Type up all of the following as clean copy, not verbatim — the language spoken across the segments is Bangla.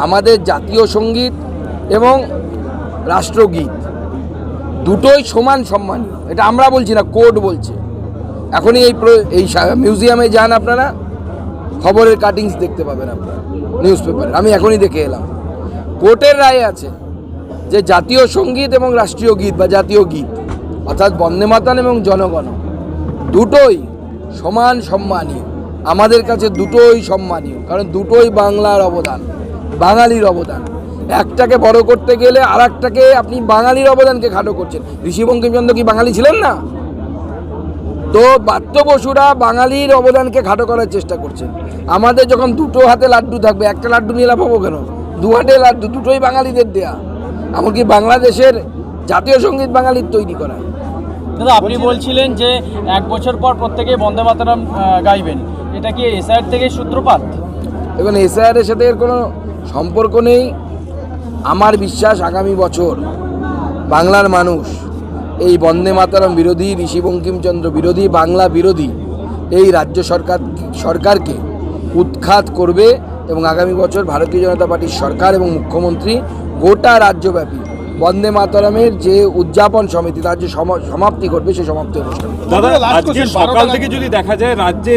আমাদের জাতীয় সঙ্গীত এবং রাষ্ট্রগীত দুটোই সমান সম্মানীয়। এটা আমরা বলছি না, কোর্ট বলছে। এখনই এই মিউজিয়ামে যান আপনারা, খবরের কাটিংস দেখতে পাবেন আপনারা নিউজ পেপারে। আমি এখনই দেখে এলাম, কোর্টের রায় আছে যে জাতীয় সঙ্গীত এবং রাষ্ট্রীয় গীত বা জাতীয় গীত অর্থাৎ বন্দে মাতরম এবং জনগণ দুটোই সমান সম্মানীয়। আমাদের কাছে দুটোই সম্মানীয়, কারণ দুটোই বাংলার অবদান, বাঙালির অবদান। একটাকে বড় করতে গেলে আর একটাকে আপনি বাঙালির অবদানকে খাটো করছেন। ঋষি বঙ্কিমচন্দ্র কি বাঙালি ছিলেন না? তো বাত্য বসুরা বাঙালির অবদানকে খাটো করার চেষ্টা করছেন। আমাদের যখন দুটো হাতে লাড্ডু থাকবে, একটা লাড্ডু নিয়ে লাভ হবো কেন? দু হাতে লাড্ডু, দুটোই বাঙালিদের দেয়া। এমনকি বাংলাদেশের জাতীয় সঙ্গীত বাঙালির তৈরি করা। দাদা, আপনি বলছিলেন যে 1 বছর পর প্রত্যেকেই বন্দে মাতরম গাইবেন, এটা কি এসআইআর থেকে সূত্রপাত? এবং এসআইআরের সাথে এর কোনো সম্পর্ক নেই। আমার বিশ্বাস আগামী বছর বাংলার মানুষ এই বন্দে মাতরম বিরোধী, ঋষি বঙ্কিমচন্দ্র বিরোধী, বাংলা বিরোধী এই রাজ্য সরকারকে উৎখাত করবে এবং আগামী বছর ভারতীয় জনতা পার্টির সরকার এবং মুখ্যমন্ত্রী গোটা রাজ্যব্যাপী বন্দে মাতরমের যে উদযাপন সমিতি তার যে সমাপ্তি করবে, সেই সমাপ্তি অনুষ্ঠান। দাদা, আজকে সকাল থেকে যদি দেখা যায় রাজ্যে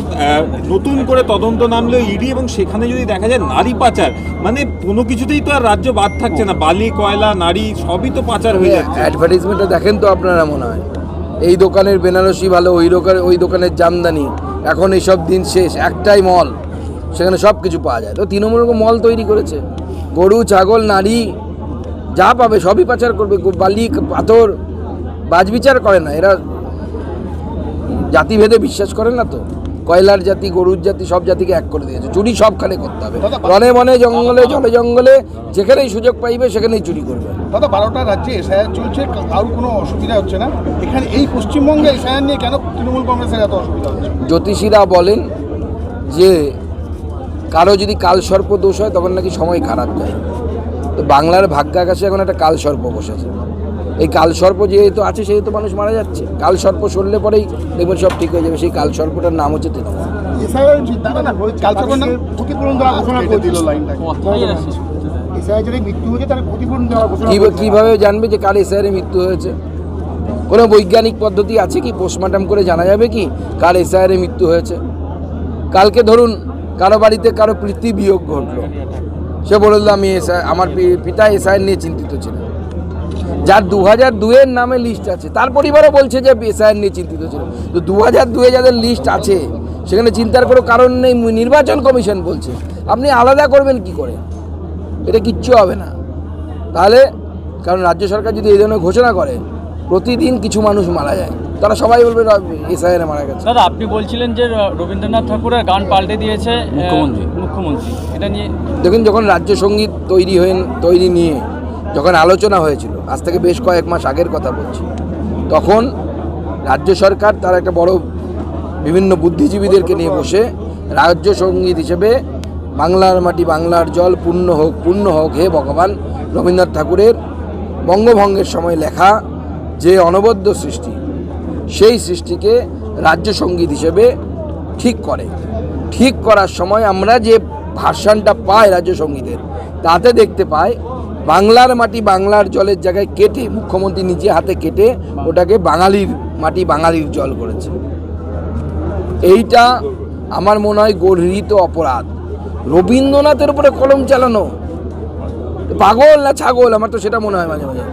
নতুন করে তদন্ত নামলো ইডি, এবং সেখানে যদি দেখা যায় নারী পাচার, মানে কোনো কিছুতেই তো আর রাজ্য বাদ থাকছে না। বালি, কয়লা, নারী সবই তো পাচার হয়ে যাচ্ছে। অ্যাডভার্টাইজমেন্টটা দেখেন তো আপনারা, মনে হয় এই দোকানের বেনারসি ভালো, ওই দোকানের জামদানি। এখন এইসব দিন শেষ, একটাই মল, সেখানে সব কিছু পাওয়া যায়। তো তৃণমূল মল তৈরি করেছে, গরু, ছাগল, নারী যা পাবে সবই পাচার করবে। বালি, পাথর বাজবিচার করে না এরা, জাতিভেদে বিশ্বাস করেন না তো। কয়লার জাতি, গরুর জাতি, সব জাতিকে এক করে দিয়েছে। চুরি সবখানে করতে হবে, বনে বনে, জঙ্গলে, জলে জঙ্গলে, যেখানেই সুযোগ পাইবে সেখানেই চুরি করবে। দাদা, 12টা রাজ্যে এসআইআর চলছে, কারোর কোনো অসুবিধা হচ্ছে না। এখানে এই পশ্চিমবঙ্গে এসআইআর নিয়ে কেন তৃণমূল কংগ্রেসের এত অসুবিধা হচ্ছে? জ্যোতিষীরা বলেন যে কারো যদি কালসর্প দোষ হয় তখন নাকি সময় খারাপ যায়। তো বাংলার ভাগ্যাকাশে এখন একটা কালসর্প বসেছে। এই কালসর্প যেহেতু আছে সেহেতু মানুষ মারা যাচ্ছে। কালসর্প সরলে পরেই দেখবেন সব ঠিক হয়ে যাবে। সেই কালসর্পটার নাম হচ্ছে তৃণমূল। কিভাবে জানবে যে কার এসআইআরে মৃত্যু হয়েছে? কোনো বৈজ্ঞানিক পদ্ধতি আছে কি? পোস্টমর্টম করে জানা যাবে কি কার এসআইআরে মৃত্যু হয়েছে? কালকে ধরুন কারো বাড়িতে কারো প্রীতি বিয়োগ ঘটলো, সে বলে দিল আমি আমার পিতা এসআইআর নিয়ে চিন্তিত ছিলেন। যার 2002-এর নামে লিস্ট আছে তার পরিবারও বলছে যে এসআইআর নিয়ে চিন্তিত ছিল। তো 2002-এ যাদের লিস্ট আছে সেখানে চিন্তার কোনো কারণ নেই। নির্বাচন কমিশন বলছে, আপনি আলাদা করবেন কি করে? এটা কিচ্ছু হবে না। তাহলে কারণ রাজ্য সরকার যদি এই ধরনের ঘোষণা করে প্রতিদিন কিছু মানুষ মারা যায়, তারা সবাই বলবে এসআইআরে মারা গেছে। দাদা, আপনি বলছিলেন যে রবীন্দ্রনাথ ঠাকুরের গান পাল্টে দিয়েছে মুখ্যমন্ত্রী, এটা নিয়ে দেখুন, যখন রাজ্য সঙ্গীত তৈরি নিয়ে যখন আলোচনা হয়েছিল, আজ থেকে বেশ কয়েক মাস আগের কথা বলছি, তখন রাজ্য সরকার তার একটা বড় বিভিন্ন বুদ্ধিজীবীদেরকে নিয়ে বসে রাজ্য সঙ্গীত হিসেবে বাংলার মাটি বাংলার জল পূর্ণ হোক হে ভগবান, রবীন্দ্রনাথ ঠাকুরের বঙ্গভঙ্গের সময় লেখা যে অনবদ্য সৃষ্টি, সেই সৃষ্টিকে রাজ্য সঙ্গীত হিসেবে ঠিক করার সময় আমরা যে ভার্সানটা পাই রাজ্য সঙ্গীতের, তাতে দেখতে পাই বাংলার মাটি বাংলার জলের জায়গায় কেটে মুখ্যমন্ত্রী নিজে হাতে কেটে ওটাকে বাঙালির মাটি বাঙালির জল করেছে। এইটা আমার মনে হয় গর্হিত অপরাধ। রবীন্দ্রনাথের উপরে কলম চালানো পাগল না ছাগল, আমার তো সেটা মনে হয় মাঝে মাঝে।